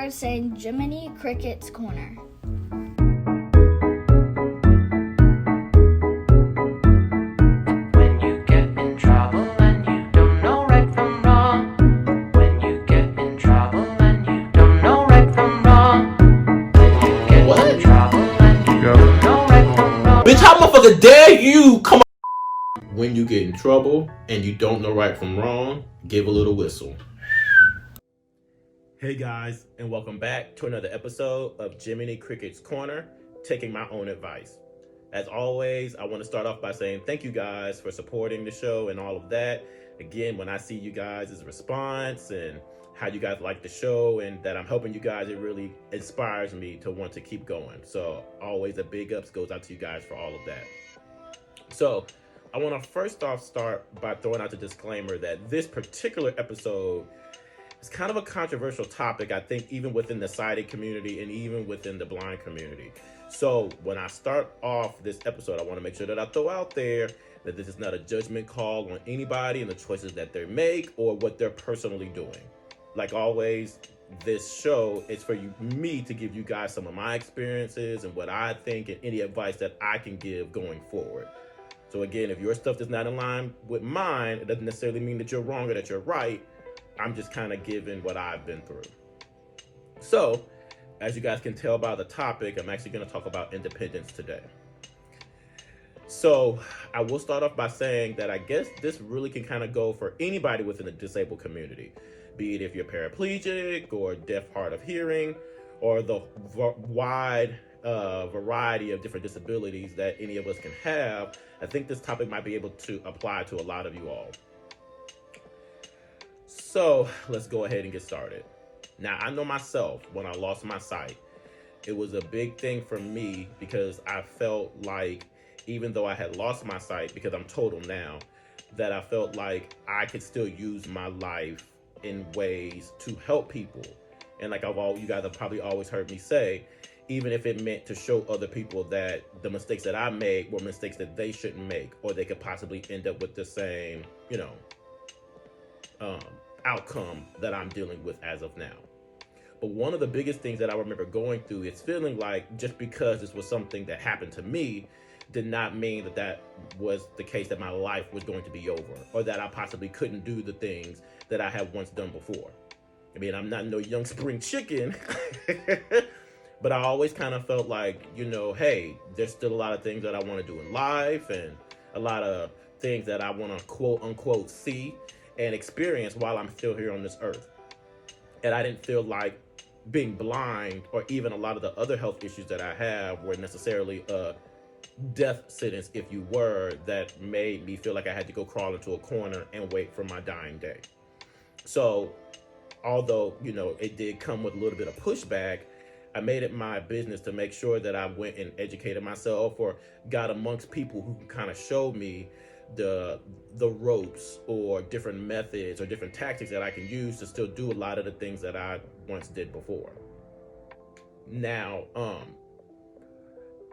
start saying Jiminey Cricket's Corner. When you get in trouble and you don't know right from wrong. When you get in trouble and you don't know right from wrong. When you get in trouble and you don't know right from wrong. Bitch, how motherfucker dare you come on? When you get in trouble and you don't know right from wrong, give a little whistle. Hey guys, and welcome back to another episode of Jiminey Cricket's Corner, taking my own advice. As always, I want to start off by saying thank you guys for supporting the show and all of that. Again, when I see you guys' response and how you guys like the show and that I'm helping you guys, it really inspires me to want to keep going. So always a big ups goes out to you guys for all of that. So I want to first off start by throwing out the disclaimer that this particular episode is kind of a controversial topic, I think, even within the sighted community and even within the blind community. So when I start off this episode, I want to make sure that I throw out there that this is not a judgment call on anybody and the choices that they make or what they're personally doing. Like always, this show is for me to give you guys some of my experiences and what I think and any advice that I can give going forward. So again, if your stuff is not in line with mine, it doesn't necessarily mean that you're wrong or that you're right. I'm just kind of giving what I've been through. So, as you guys can tell by the topic, I'm actually going to talk about independence today. So, I will start off by saying that I guess this really can kind of go for anybody within the disabled community, be it if you're paraplegic or deaf, hard of hearing, or the wide variety of different disabilities that any of us can have. I think this topic might be able to apply to a lot of you all. So let's go ahead and get started. Now, I know myself, when I lost my sight, it was a big thing for me because I felt like, even though I had lost my sight, because I'm total now, that I felt like I could still use my life in ways to help people. And like you guys have probably always heard me say, even if it meant to show other people that the mistakes that I made were mistakes that they shouldn't make, or they could possibly end up with the same, outcome that I'm dealing with as of now. But one of the biggest things that I remember going through is feeling like just because this was something that happened to me did not mean that was the case, that my life was going to be over, or that I possibly couldn't do the things that I had once done before. I mean, I'm not no young spring chicken, but I always kind of felt like, hey, there's still a lot of things that I want to do in life and a lot of things that I want to quote unquote see and experience while I'm still here on this earth. And I didn't feel like being blind or even a lot of the other health issues that I have were necessarily a death sentence, if you were, that made me feel like I had to go crawl into a corner and wait for my dying day. So although, it did come with a little bit of pushback, I made it my business to make sure that I went and educated myself or got amongst people who kind of showed me the ropes or different methods or different tactics that I can use to still do a lot of the things that I once did before. Now,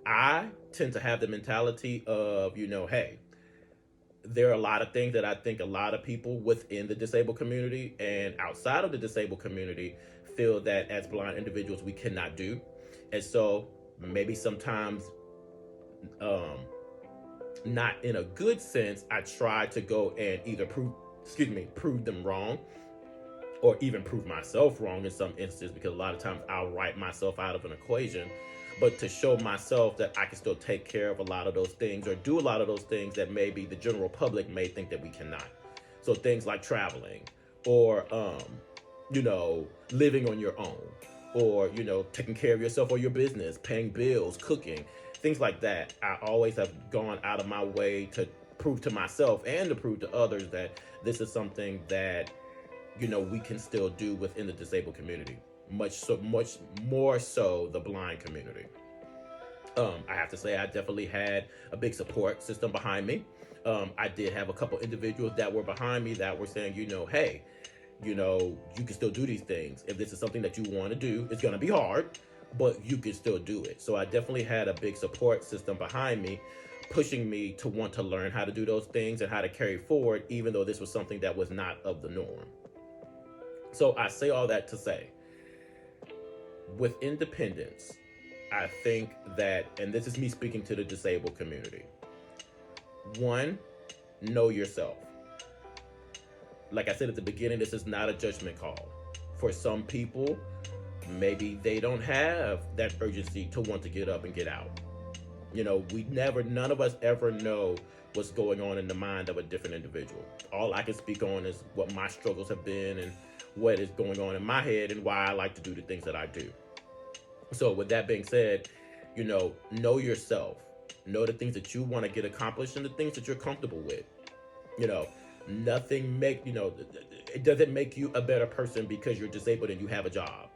I tend to have the mentality of, hey, there are a lot of things that I think a lot of people within the disabled community and outside of the disabled community feel that as blind individuals we cannot do. And so maybe sometimes, not in a good sense, I try to go and either prove them wrong, or even prove myself wrong in some instances, because a lot of times I'll write myself out of an equation, but to show myself that I can still take care of a lot of those things or do a lot of those things that maybe the general public may think that we cannot. So things like traveling or, living on your own, or, taking care of yourself or your business, paying bills, cooking, things like that. I always have gone out of my way to prove to myself and to prove to others that this is something that, we can still do within the disabled community. Much more so the blind community. I have to say I definitely had a big support system behind me. I did have a couple individuals that were behind me that were saying, hey, you can still do these things. If this is something that you want to do, it's going to be hard, but you can still do it. So I definitely had a big support system behind me, pushing me to want to learn how to do those things and how to carry forward, even though this was something that was not of the norm. So I say all that to say, with independence, I think that, and this is me speaking to the disabled community, one, know yourself. Like I said at the beginning, this is not a judgment call. For some people, maybe they don't have that urgency to want to get up and get out. None of us ever know what's going on in the mind of a different individual. All I can speak on is what my struggles have been and what is going on in my head and why I like to do the things that I do. So with that being said, know yourself. Know the things that you want to get accomplished and the things that you're comfortable with. It doesn't make you a better person because you're disabled and you have a job.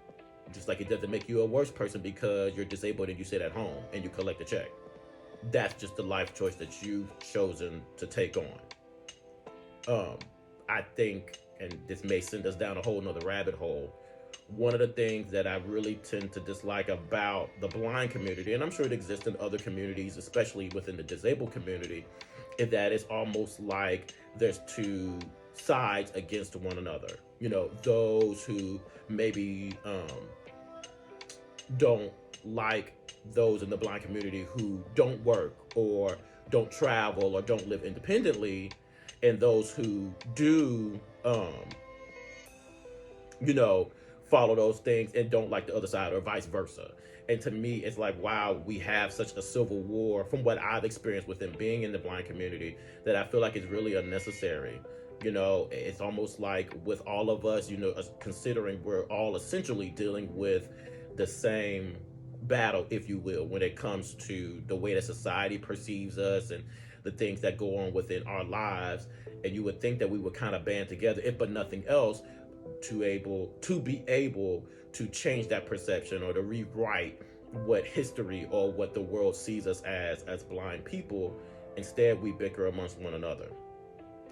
Just like it doesn't make you a worse person because you're disabled and you sit at home and you collect a check. That's just the life choice that you've chosen to take on. I think, and this may send us down a whole nother rabbit hole, one of the things that I really tend to dislike about the blind community, and I'm sure it exists in other communities, especially within the disabled community, is that it's almost like there's two sides against one another. Those who maybe don't like those in the blind community who don't work or don't travel or don't live independently, and those who do follow those things and don't like the other side, or vice versa. And to me, it's like, wow, we have such a civil war from what I've experienced within being in the blind community that I feel like it's really unnecessary. It's almost like with all of us, considering we're all essentially dealing with the same battle, if you will, when it comes to the way that society perceives us and the things that go on within our lives. And you would think that we would kind of band together, if but nothing else, to be able to change that perception or to rewrite what history or what the world sees us as blind people. Instead, we bicker amongst one another.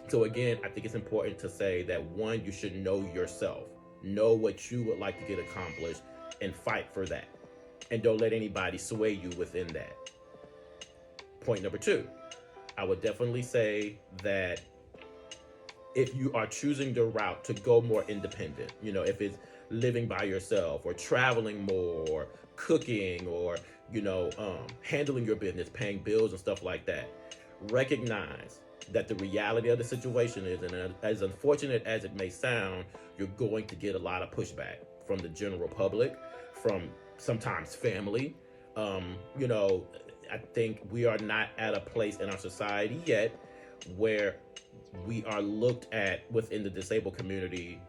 So again, I think it's important to say that one, you should know yourself, know what you would like to get accomplished, and fight for that. And don't let anybody sway you within that. Point number two, I would definitely say that if you are choosing the route to go more independent, if it's living by yourself or traveling more or cooking or, handling your business, paying bills and stuff like that, recognize that the reality of the situation is, and as unfortunate as it may sound, you're going to get a lot of pushback from the general public, from sometimes family. I think we are not at a place in our society yet where we are looked at within the disabled community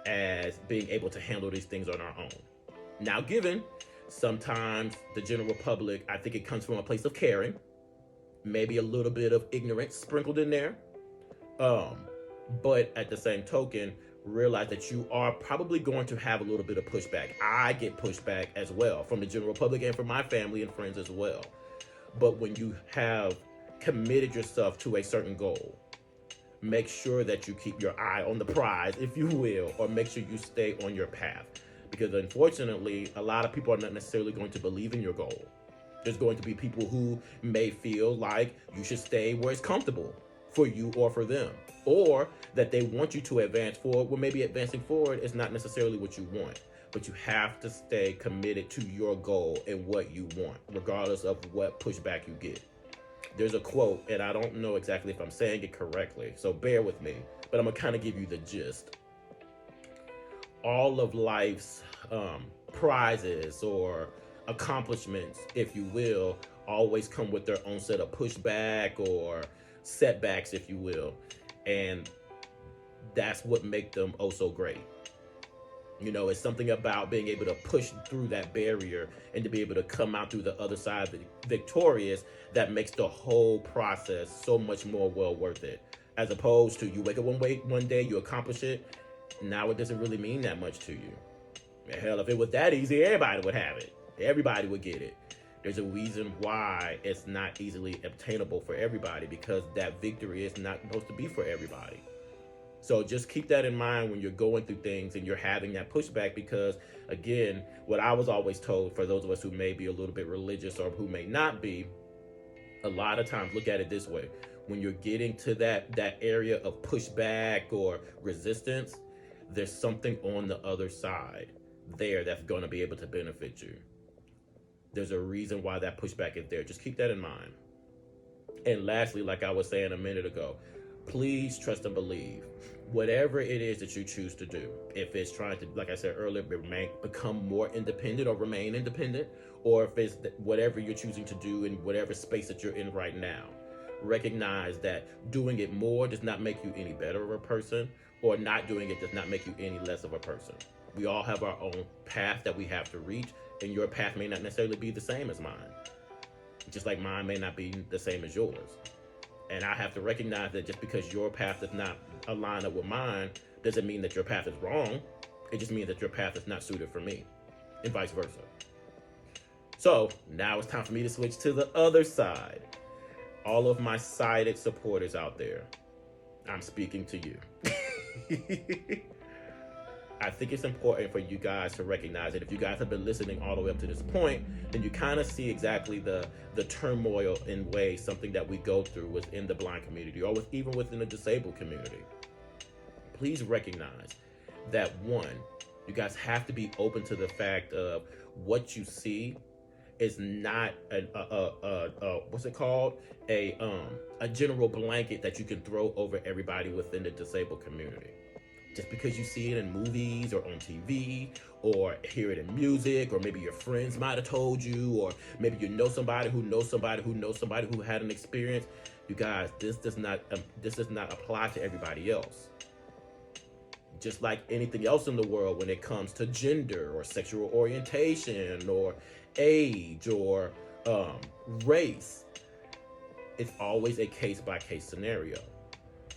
as being able to handle these things on our own. Now, given sometimes the general public, I think it comes from a place of caring, maybe a little bit of ignorance sprinkled in there. But at the same token, realize that you are probably going to have a little bit of pushback. I get pushback as well from the general public and from my family and friends as well. But when you have committed yourself to a certain goal, make sure that you keep your eye on the prize, if you will, or make sure you stay on your path. Because unfortunately, a lot of people are not necessarily going to believe in your goal. There's going to be people who may feel like you should stay where it's comfortable for you or for them, or that they want you to advance forward. Well, maybe advancing forward is not necessarily what you want, but you have to stay committed to your goal and what you want, regardless of what pushback you get. There's a quote, and I don't know exactly if I'm saying it correctly, so bear with me, but I'm gonna kind of give you the gist. All of life's prizes or accomplishments, if you will, always come with their own set of pushback or setbacks, if you will, and that's what makes them oh so great. It's something about being able to push through that barrier and to be able to come out through the other side victorious that makes the whole process so much more well worth it. As opposed to you wake up one day, you accomplish it, now it doesn't really mean that much to you. Hell, if it was that easy, everybody would have it. Everybody would get it. There's a reason why it's not easily obtainable for everybody, because that victory is not supposed to be for everybody. So just keep that in mind when you're going through things and you're having that pushback, because again, what I was always told, for those of us who may be a little bit religious or who may not be, a lot of times look at it this way. When you're getting to that area of pushback or resistance, there's something on the other side there that's going to be able to benefit you. There's a reason why that pushback is there. Just keep that in mind. And lastly, like I was saying a minute ago, please trust and believe. Whatever it is that you choose to do, if it's trying to, like I said earlier, become more independent or remain independent, or if it's whatever you're choosing to do in whatever space that you're in right now, recognize that doing it more does not make you any better of a person, or not doing it does not make you any less of a person. We all have our own path that we have to reach, and your path may not necessarily be the same as mine, just like mine may not be the same as yours. And I have to recognize that just because your path does not align up with mine doesn't mean that your path is wrong. It just means that your path is not suited for me, and vice versa. So now it's time for me to switch to the other side. All of my sided supporters out there, I'm speaking to you. I think it's important for you guys to recognize that if you guys have been listening all the way up to this point, then you kind of see exactly the turmoil in ways, something that we go through within the blind community, or even within the disabled community. Please recognize that, one, you guys have to be open to the fact of what you see is not what's it called? A general blanket that you can throw over everybody within the disabled community. Just because you see it in movies or on TV, or hear it in music, or maybe your friends might have told you, or maybe you know somebody who knows somebody who knows somebody who had an experience. You guys, this does not apply to everybody else. Just like anything else in the world, when it comes to gender or sexual orientation or age or race, it's always a case-by-case scenario.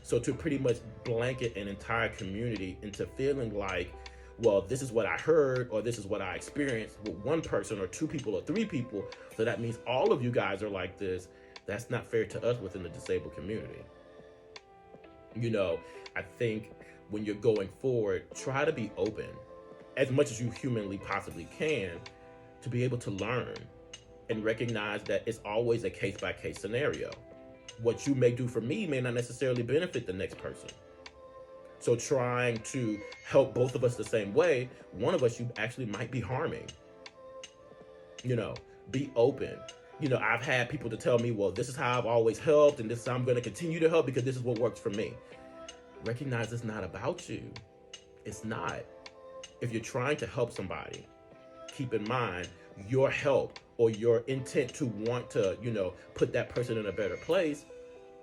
So to pretty much blanket an entire community into feeling like, well, this is what I heard, or this is what I experienced with one person or two people or three people, so that means all of you guys are like this, that's not fair to us within the disabled community. You know, I think when you're going forward, try to be open as much as you humanly possibly can to be able to learn and recognize that it's always a case-by-case scenario. What you may do for me may not necessarily benefit the next person. So trying to help both of us the same way, one of us you actually might be harming. You know, be open. You know, I've had people to tell me, well, this is how I've always helped, and this is how I'm going to continue to help because this is what works for me. Recognize it's not about you. It's not. If you're trying to help somebody, keep in mind your help or your intent to want to, you know, put that person in a better place,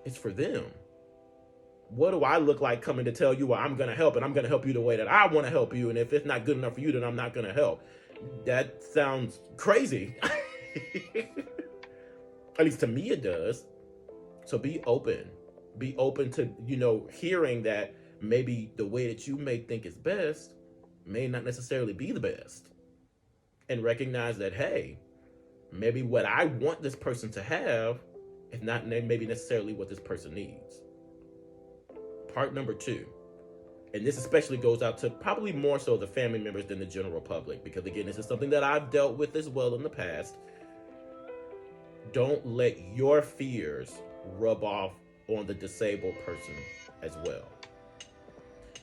it's for them. What do I look like coming to tell you, well, I'm going to help, and I'm going to help you the way that I want to help you, and if it's not good enough for you, then I'm not going to help? That sounds crazy. At least to me it does. So be open. Be open to, you know, hearing that maybe the way that you may think is best may not necessarily be the best. And recognize that, hey, maybe what I want this person to have is not maybe necessarily what this person needs. Part number 2, and this especially goes out to probably more so the family members than the general public, because again, this is something that I've dealt with as well in the past. Don't let your fears rub off on the disabled person as well.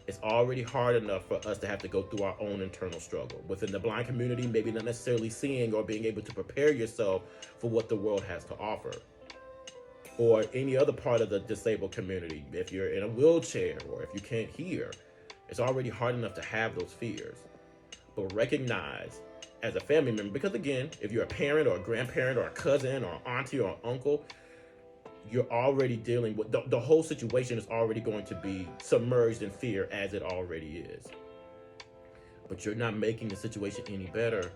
It's already hard enough for us to have to go through our own internal struggle. Within the blind community, maybe not necessarily seeing or being able to prepare yourself for what the world has to offer. Or any other part of the disabled community, if you're in a wheelchair or if you can't hear, it's already hard enough to have those fears. But recognize as a family member, because again, if you're a parent or a grandparent or a cousin or auntie or uncle, you're already dealing with the whole situation is already going to be submerged in fear as it already is. But you're not making the situation any better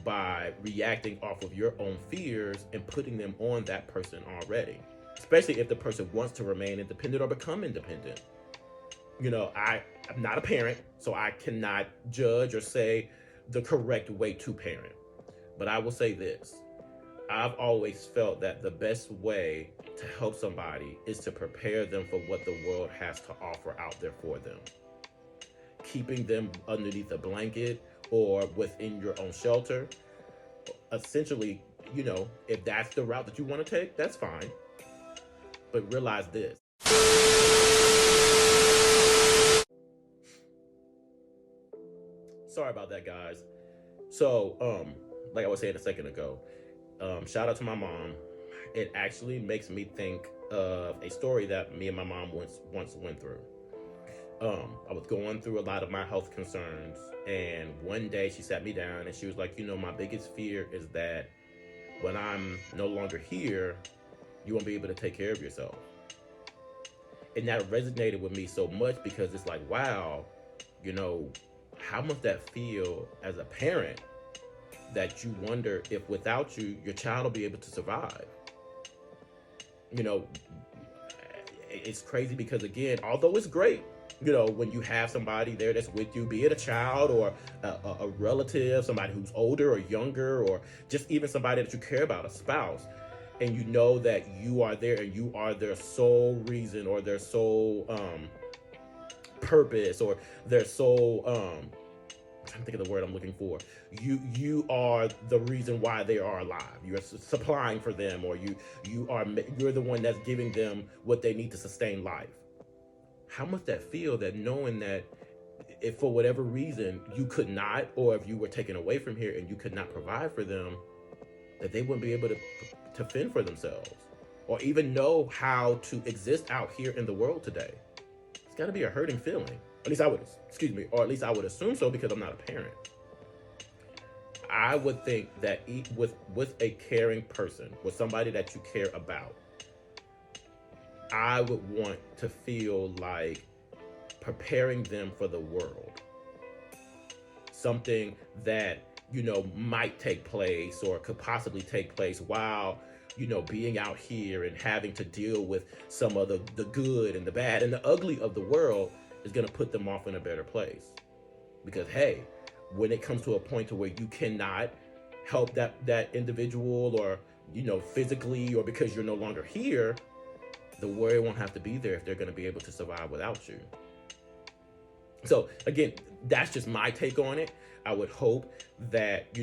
by reacting off of your own fears and putting them on that person already, especially if the person wants to remain independent or become independent. You know, I'm not a parent, so I cannot judge or say the correct way to parent. But I will say this. I've always felt that the best way to help somebody is to prepare them for what the world has to offer out there for them. Keeping them underneath a blanket or within your own shelter, essentially, you know, if that's the route that you want to take, that's fine. But realize this. sorry about that, guys. So, like I was saying a second ago, shout out to my mom. It actually makes me think of a story that me and my mom once went through. I was going through a lot of my health concerns, and one day she sat me down and she was like, my biggest fear is that when I'm no longer here, you won't be able to take care of yourself. And that resonated with me so much because it's like, wow, how must that feel as a parent that you wonder if without you, your child will be able to survive? It's crazy because, again, although it's great, when you have somebody there that's with you, be it a child or a relative, somebody who's older or younger, or just even somebody that you care about, a spouse, and you know that you are there and you are their sole reason or their sole purpose or their sole I'm trying to think of the word I'm looking for. You are the reason why they are alive. You're supplying for them, or you're the one that's giving them what they need to sustain life. How must that feel, that knowing that if for whatever reason you could not, or if you were taken away from here and you could not provide for them, that they wouldn't be able to fend for themselves or even know how to exist out here in the world today? It's got to be a hurting feeling. At least I would assume so, because I'm not a parent. I would think that with a caring person, with somebody that you care about, I would want to feel like preparing them for the world. Something that, might take place or could possibly take place while, being out here and having to deal with some of the good and the bad and the ugly of the world is going to put them off in a better place. Because, hey, when it comes to a point to where you cannot help that individual or, physically, or because you're no longer here, the worry won't have to be there if they're going to be able to survive without you. So again, that's just my take on it. I would hope that,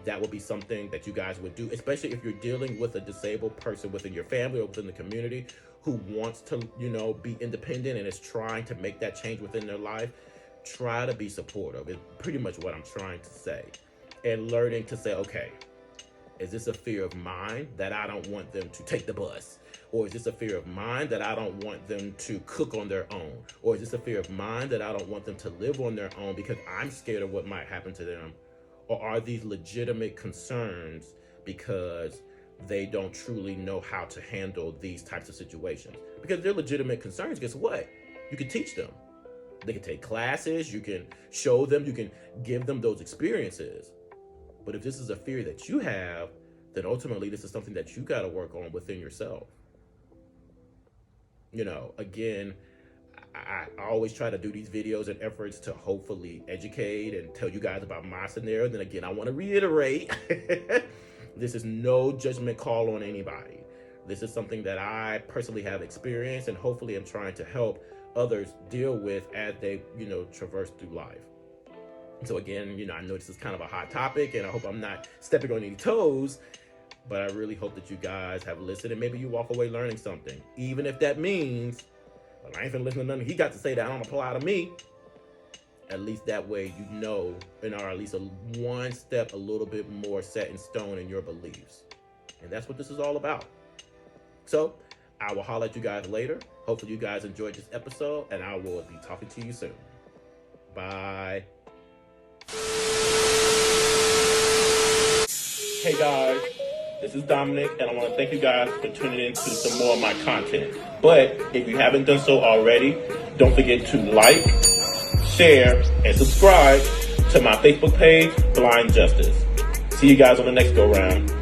that would be something that you guys would do, especially if you're dealing with a disabled person within your family or within the community who wants to, be independent and is trying to make that change within their life. Try to be supportive is pretty much what I'm trying to say. And learning to say, okay, is this a fear of mine that I don't want them to take the bus? Or is this a fear of mine that I don't want them to cook on their own? Or is this a fear of mine that I don't want them to live on their own because I'm scared of what might happen to them? Or are these legitimate concerns because they don't truly know how to handle these types of situations? Because they're legitimate concerns, guess what? You can teach them. They can take classes, you can show them, you can give them those experiences. But if this is a fear that you have, then ultimately this is something that you got to work on within yourself. Again, I always try to do these videos and efforts to hopefully educate and tell you guys about my scenario. Then again, I want to reiterate, this is no judgment call on anybody. This is something that I personally have experienced and hopefully am trying to help others deal with as they, traverse through life. So again, I know this is kind of a hot topic and I hope I'm not stepping on any toes, but I really hope that you guys have listened and maybe you walk away learning something. Even if that means, well, I ain't finna listen to nothing he got to say that don't apply to me. At least that way and are at least one step a little bit more set in stone in your beliefs. And that's what this is all about. So I will holler at you guys later. Hopefully you guys enjoyed this episode and I will be talking to you soon. Bye. Hey guys, this is Dominic and I want to thank you guys for tuning in to some more of my content. But if you haven't done so already, don't forget to like, share, and subscribe to my Facebook page, Blind Justice. See you guys on the next go round.